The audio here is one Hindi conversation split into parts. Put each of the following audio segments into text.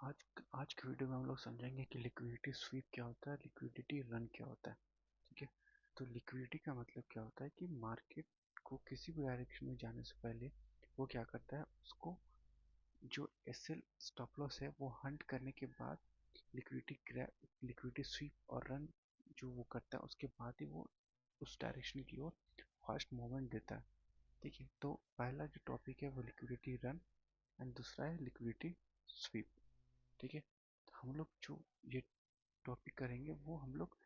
आज आज की वीडियो में हम लोग समझेंगे कि लिक्विडिटी स्वीप क्या होता है, लिक्विडिटी रन क्या होता है। ठीक है, तो लिक्विडिटी का मतलब क्या होता है कि मार्केट को किसी भी डायरेक्शन में जाने से पहले वो क्या करता है, उसको जो एसएल स्टॉप लॉस है वो हंट करने के बाद लिक्विडिटी स्वीप और रन जो वो करता है उसके बाद ही वो उस डायरेक्शन की ओर फास्ट मूवमेंट देता है। ठीक है, तो पहला जो टॉपिक है वो लिक्विडिटी रन एंड दूसरा है लिक्विडिटी स्वीप। ठीक है, तो हम लोग जो ये टॉपिक करेंगे वो हम लोग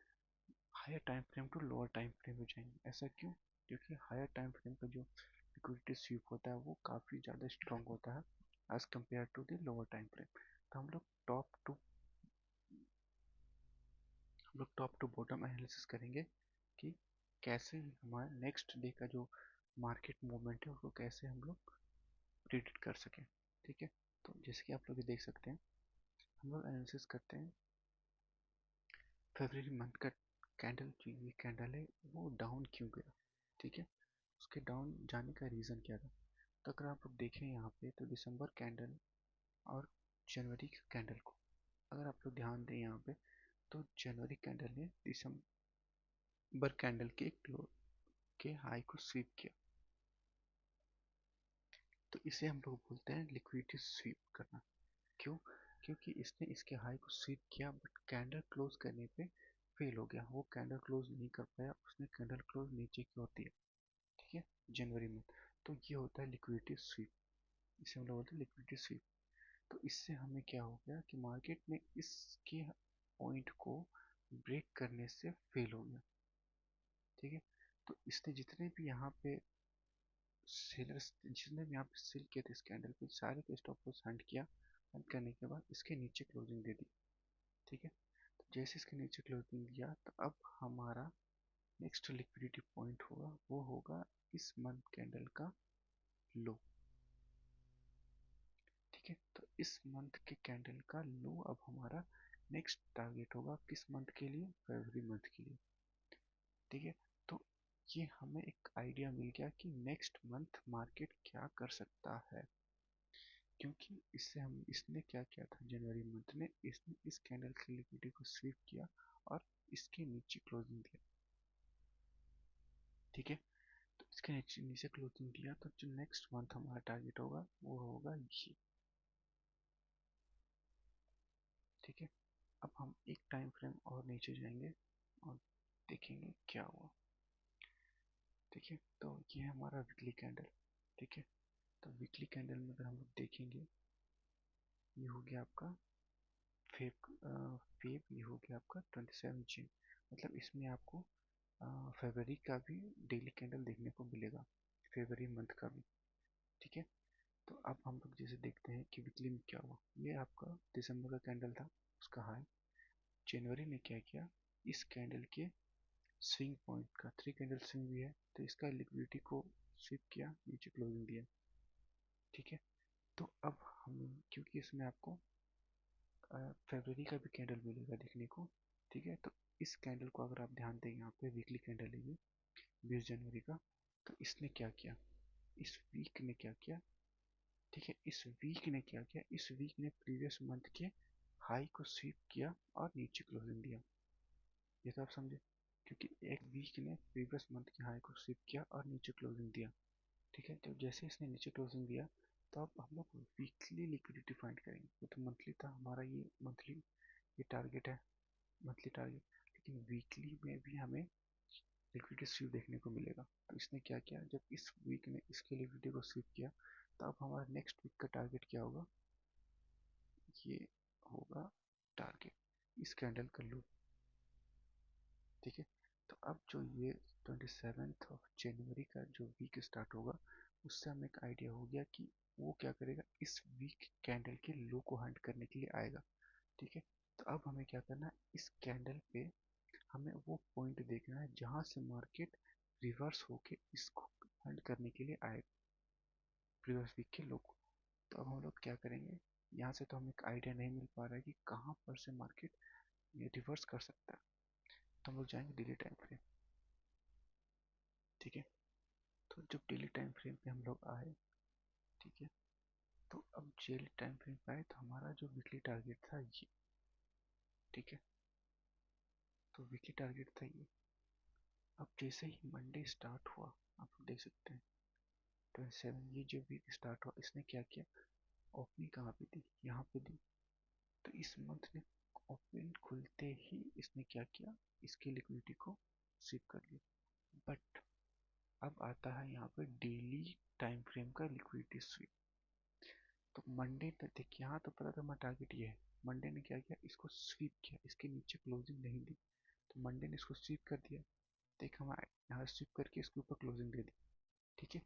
higher time frame to lower time frame में जाएंगे। ऐसा क्यों? क्योंकि हायर टाइम फ्रेम का जो लिक्विडिटी स्वीप होता है वो काफ़ी ज़्यादा स्ट्रॉन्ग होता है as compared to the lower time frame. तो हम लोग टॉप टू बॉटम एनालिसिस करेंगे कि कैसे हमारा नेक्स्ट डे का जो मार्केट मूवमेंट है उसको कैसे हम लोग प्रिडिक्ट कर सकें। ठीक है, तो जैसे कि आप लोग ये देख सकते हैं, हम लोग एनालिसिस करते हैं फरवरी मंथ का कैंडल, जो ये कैंडल है वो डाउन क्यों गया। ठीक है, उसके डाउन जाने का रीज़न क्या था। तो अगर आप लोग देखें यहाँ पे तो दिसंबर कैंडल और जनवरी कैंडल को अगर आप लोग ध्यान दें यहाँ पे, तो जनवरी कैंडल ने दिसंबर कैंडल के क्लो के हाई को स्वीप किया। तो इसे हम लोग बोलते हैं लिक्विडिटी स्वीप करना। क्यों? क्योंकि इसने इसके हाई को स्वीप किया बट कैंडल क्लोज करने पे फेल हो गया, वो कैंडल क्लोज नहीं कर पाया, उसने कैंडल क्लोज नीचे की ओर दिया। ठीक है, जनवरी में। तो ये होता है लिक्विडिटी स्वीप, इसे हम लोग बोलते हैं लिक्विडिटी स्वीप। तो इससे हमें क्या हो गया कि मार्केट में इसके पॉइंट को ब्रेक करने से फेल हो गया। ठीक है, तो इसने जितने भी यहाँ पे सेलर्स जितने भी यहाँ पे सेल किए थे इस कैंडल पे, सारे के स्टॉप लॉस हंट किया। हंट करने के बाद इसके नीचे क्लोजिंग दे दी। ठीक है, तो जैसे इसके नीचे क्लोजिंग दिया तो अब हमारा नेक्स्ट लिक्विडिटी पॉइंट होगा वो होगा इस मंथ कैंडल का लो। ठीक है, तो इस मंथ के कैंडल का लो अब हमारा नेक्स्ट टारगेट होगा किस मंथ के लिए, फरवरी मंथ के लिए। ठीक है, तो ये हमें एक आइडिया मिल गया कि नेक्स्ट मंथ मार्केट क्या कर सकता है। क्योंकि इससे हम इसने क्या किया था, जनवरी मंथ में इसने इस कैंडल की लिक्विडिटी को स्वीप किया और इसके नीचे क्लोजिंग दिया। ठीक है, तो इसके नीचे नीचे क्लोजिंग दिया तो जो नेक्स्ट मंथ हमारा टारगेट होगा वो होगा ये। ठीक है, अब हम एक टाइम फ्रेम और नीचे जाएंगे और देखेंगे क्या हुआ। ठीक है, तो ये है हमारा वीकली कैंडल। ठीक है, तो वीकली कैंडल में अगर हम लोग देखेंगे, ये हो गया आपका फेब ये हो गया आपका 27 जून। मतलब इसमें आपको फरवरी का भी डेली कैंडल देखने को मिलेगा, फरवरी मंथ का भी। ठीक है, तो अब हम लोग जैसे देखते हैं कि वीकली में क्या हुआ। ये आपका दिसंबर का कैंडल था, उसका हाई। जनवरी ने क्या किया, इस कैंडल के स्विंग पॉइंट का 3 कैंडल स्विंग भी है तो इसका लिक्विडिटी को स्वीप किया, नीचे क्लोजिंग दिया। ठीक है, तो अब हम क्योंकि इसमें आपको फरवरी का भी कैंडल मिलेगा देखने को। ठीक है, तो इस कैंडल को अगर आप ध्यान दें, यहाँ पे वीकली कैंडल है ये 20 जनवरी का। तो इसने क्या किया, इस वीक ने क्या किया। ठीक है, इस वीक ने क्या किया, इस वीक ने प्रीवियस मंथ के हाई को स्वीप किया और नीचे क्लोजिंग दिया। ये तो आप समझे, क्योंकि एक वीक ने प्रीवियस मंथ के हाई को स्वीप किया और नीचे क्लोजिंग दिया। ठीक है, तो जैसे इसने नीचे क्लोजिंग दिया तो अब हम लोग वीकली लिक्विडिटी फाइंड करेंगे। वो तो मंथली था हमारा, ये मंथली ये टारगेट है, मंथली टारगेट। लेकिन वीकली में भी हमें लिक्विडिटी स्वीप देखने को मिलेगा। तो इसने क्या किया, जब इस वीक ने इसके लिक्विडिटी को स्वीप किया तो अब हमारा नेक्स्ट वीक का टारगेट क्या होगा, ये होगा टारगेट इस कैंडल का लो। ठीक है, तो अब जो ये 27 जनवरी का जो वीक स्टार्ट होगा उससे हमें एक आइडिया हो गया कि वो क्या करेगा, इस वीक कैंडल के लो को हंट करने के लिए आएगा। ठीक है, तो अब हमें क्या करना है, इस कैंडल पे हमें वो पॉइंट देखना है जहां से मार्केट रिवर्स होके इसको हंट करने के लिए आएगा, प्रीवियस वीक के लो को। तो अब हम लोग क्या करेंगे, यहाँ से तो हमें एक आइडिया नहीं मिल पा रहा है कि कहाँ पर से मार्केट ये रिवर्स कर सकता है। तो हम लोग जाएंगे डेली टाइम फ्रेम। ठीक है, तो जब डेली टाइम फ्रेम पे हम लोग आए, ठीक है, तो अब डेली टाइम फ्रेम पे आए तो हमारा जो वीकली टारगेट था ये, ठीक है, तो वीकली टारगेट था ये। अब जैसे ही मंडे स्टार्ट हुआ, आप लोग देख सकते हैं 27, ये जो वीक स्टार्ट हुआ इसने क्या किया, ओपनिंग कहाँ पे दी, यहाँ पे दी। तो इस मंथ ने ओपन खुलते ही इसने क्या किया, इसकी लिक्विडिटी को स्वीप कर लिया। बट अब आता है यहाँ पे डेली टाइम फ्रेम का लिक्विडिटी स्वीप। तो मंडे तक देखिए, यहाँ तो पता था हमारा टारगेट ये है, मंडे ने क्या किया, इसको स्वीप किया, इसके नीचे क्लोजिंग नहीं दी, तो मंडे ने इसको स्वीप कर दिया। देख हमारे यहाँ स्वीप करके इसके ऊपर क्लोजिंग दे दी, ठीक है।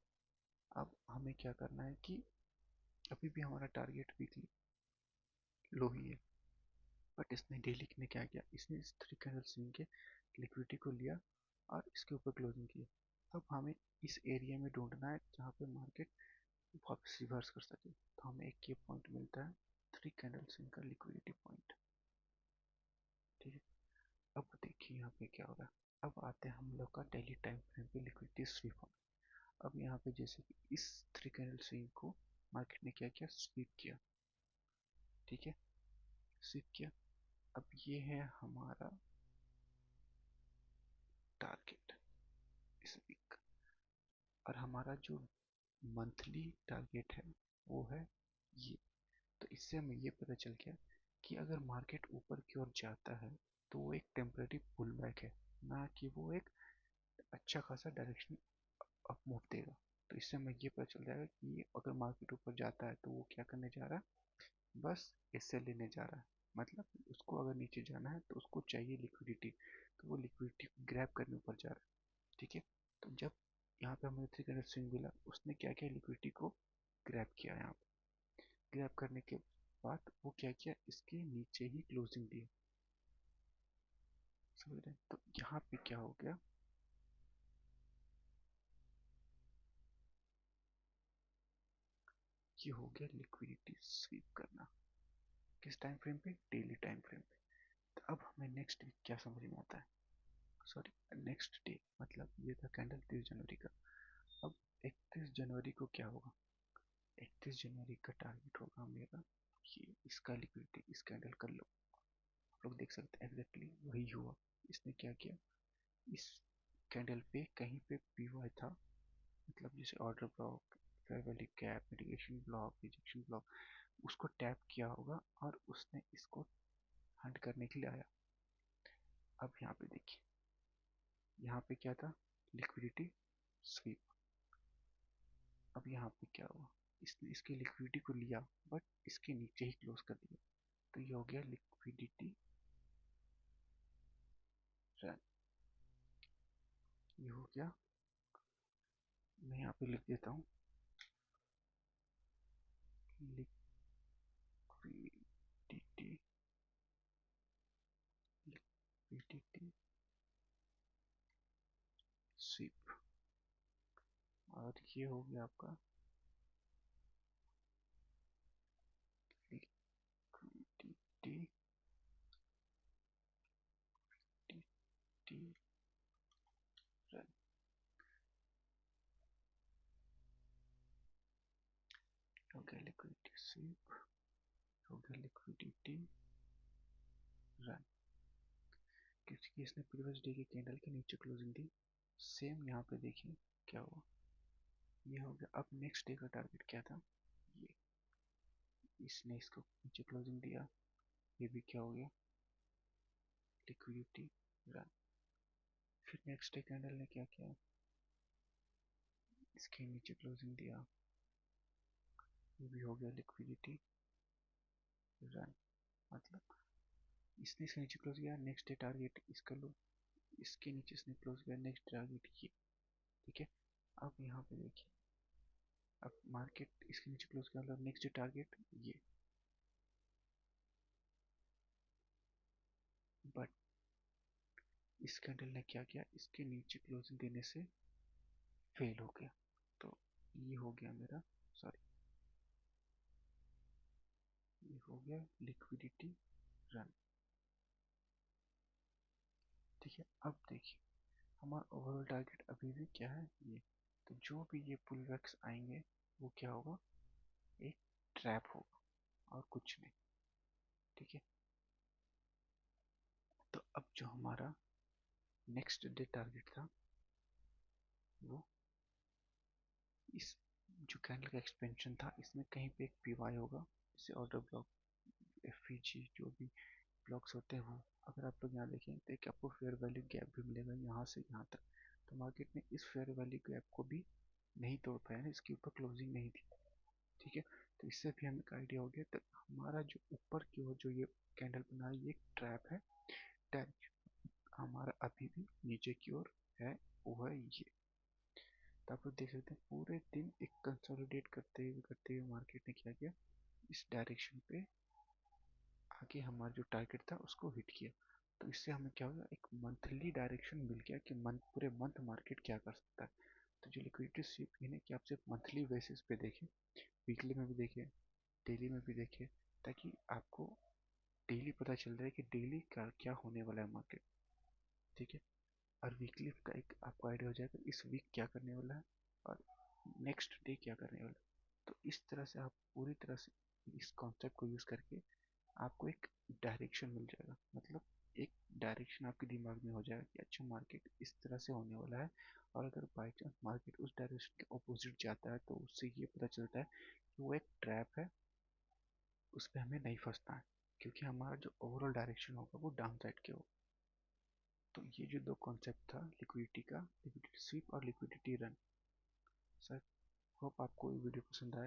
अब हमें क्या करना है कि अभी भी हमारा टारगेट वीकली लो ही है, बट इसने डेली में क्या किया, इसने इस 3 कैंडल स्विंग के लिक्विडिटी को लिया और इसके ऊपर क्लोजिंग किया। अब हमें इस एरिया में ढूंढना है जहाँ पे मार्केट वापस रिवर्स कर सके। तो हमें एक ये पॉइंट मिलता है 3 कैंडल स्विंग का लिक्विडिटी पॉइंट, ठीक है। अब देखिए यहाँ पे क्या होगा, अब आते हैं हम लोग का डेली टाइम फ्रेम पे लिक्विडिटी स्वीप होना। अब यहाँ पे जैसे कि इस 3 कैंडल स्विंग को मार्केट ने क्या किया, स्वीप किया, ठीक है, स्वीप किया। अब ये है हमारा टारगेट इस वीक, और हमारा जो मंथली टारगेट है वो है ये। तो इससे हमें ये पता चल गया कि अगर मार्केट ऊपर की ओर जाता है तो वो एक टेम्परेरी पुल बैक है, ना कि वो एक अच्छा खासा डायरेक्शन अप मूव देगा। तो इससे हमें ये पता चल जाएगा कि अगर मार्केट ऊपर जाता है तो वो क्या करने जा रहा है, बस इससे लेने जा रहा है। मतलब उसको अगर नीचे जाना है तो उसको चाहिए लिक्विडिटी, तो वो लिक्विडिटी को ग्रैब करने ऊपर जा रहा है, ठीक है। तो जब यहाँ पे हमें 3 कैंडल स्विंग मिला, उसने क्या किया, लिक्विडिटी को ग्रैब किया। यहाँ पे ग्रैब करने के बाद वो क्या किया, इसके नीचे ही क्लोजिंग दी, समझ रहे हैं। तो यहाँ पे क्या हो गया, ये हो गया लिक्विडिटी स्वीप करना, किस टाइम फ्रेम पे, डेली टाइम फ्रेम पे। तो अब हमें नेक्स्ट वीक क्या समझ में आता है, सॉरी नेक्स्ट डे, मतलब ये था कैंडल 30 जनवरी का। अब 31 जनवरी को क्या होगा, 31 जनवरी का टारगेट होगा मेरा ये, इसका लिक्विडिटी इस कैंडल कर लो। आप लोग देख सकते हैं एग्जैक्टली वही हुआ। इसने क्या किया, इस कैंडल पे कहीं पे पीवाई था, मतलब जैसे order block, fair value cap, mitigation block, rejection block, उसको टैप किया होगा और उसने इसको हंट करने के लिए आया। अब यहाँ पे देखिए, यहाँ पे क्या था, लिक्विडिटी स्वीप। अब यहाँ पे क्या हुआ, इसने इसकी लिक्विडिटी को लिया बट इसके नीचे ही क्लोज कर दिया। तो ये हो गया लिक्विडिटी रन, ये हो गया। मैं यहाँ पे लिख देता हूँ लिक्विडिटी, लिक्विडिटी स्वीप, और ये हो गया आपका लिक्विडिटी रन। हो गया लिक्विडिटी स्वीप, हो गया लिक्विडिटी रन, क्योंकि इसने प्रीवियस डे के कैंडल के नीचे क्लोजिंग दी। सेम यहाँ पे देखिए क्या हुआ, ये हो गया। अब नेक्स्ट डे का टारगेट क्या था, ये, इसने इसको नीचे क्लोजिंग दिया, ये भी क्या हो गया, लिक्विडिटी रन। फिर नेक्स्ट डे कैंडल ने क्या किया, इसके नीचे क्लोजिंग दिया, ये भी हो गया लिक्विडिटी रन। मतलब इसने इसके नीचे क्लोज किया, नेक्स्ट डे टारगेट इसका लो, इसके नीचे इसने क्लोज किया, नेक्स्ट टारगेट ये, ठीक है। अब यहाँ पे देखिए, अब मार्केट इसके नीचे क्लोज किया, मतलब नेक्स्ट डे टारगेट ये, बट इस कैंडल ने क्या किया, इसके नीचे क्लोजिंग देने से फेल हो गया। तो ये हो गया मेरा, सॉरी, ये हो गया लिक्विडिटी रन, ठीक है। अब देखिए हमारा ओवरऑल टारगेट अभी भी क्या है, ये। तो जो भी ये पुल बैक्स आएंगे वो क्या होगा, एक ट्रैप होगा और कुछ नहीं। ठीक है, तो अब जो हमारा नेक्स्ट डे टारगेट था वो इस जो कैंडल का एक्सपेंशन था इसमें कहीं पे एक पीवाई होगा, जैसे ऑर्डर ब्लॉक, एफईजी, जो भी ब्लॉक्स होते हैं वो। अगर आप लोग यहाँ देखें तो एक आपको फेयर वैल्यू गैप भी मिलेगा यहाँ से यहाँ तक। तो मार्केट ने इस फेयर वैल्यू गैप को भी नहीं तोड़ पाया ना, इसके ऊपर क्लोजिंग नहीं थी। ठीक है, तो इससे भी हमें एक आइडिया हो गया। तो हमारा जो ऊपर की ओर जो ये कैंडल बना है ये एक ट्रैप है, टैप हमारा अभी भी नीचे की ओर है, वो है ये। तो आप लोग देख सकते हैं पूरे दिन एक कंसोलिडेट करते हुए मार्केट ने क्या किया, इस डायरेक्शन पे आगे हमारा जो टारगेट था उसको हिट किया। तो इससे हमें क्या होगा, एक मंथली डायरेक्शन मिल गया कि पूरे मंथ मार्केट क्या कर सकता है। तो जो लिक्विडिटी स्वीप है कि आप सिर्फ मंथली बेसिस पे देखें, वीकली में भी देखें, डेली में भी देखें, ताकि आपको डेली पता चल रहा है कि डेली का क्या होने वाला है मार्केट। ठीक है, और वीकली का एक आपको आइडिया हो जाएगा इस वीक क्या करने वाला है और नेक्स्ट डे क्या करने वाला है। तो इस तरह से आप पूरी तरह से इस कॉन्सेप्ट को यूज़ करके आपको एक डायरेक्शन मिल जाएगा, मतलब एक डायरेक्शन आपके दिमाग में हो जाएगा कि अच्छा मार्केट इस तरह से होने वाला है। और अगर बाई चांस मार्केट उस डायरेक्शन के ऑपोजिट जाता है तो उससे ये पता चलता है कि वो एक ट्रैप है, उस पर हमें नहीं फंसना है, क्योंकि हमारा जो ओवरऑल डायरेक्शन होगा वो डाउन साइड के होगा। तो ये जो दो कॉन्सेप्ट था लिक्विडिटी का, लिक्विडिटी स्वीप और लिक्विडिटी रन। सर होप आपको ये वीडियो पसंद आया।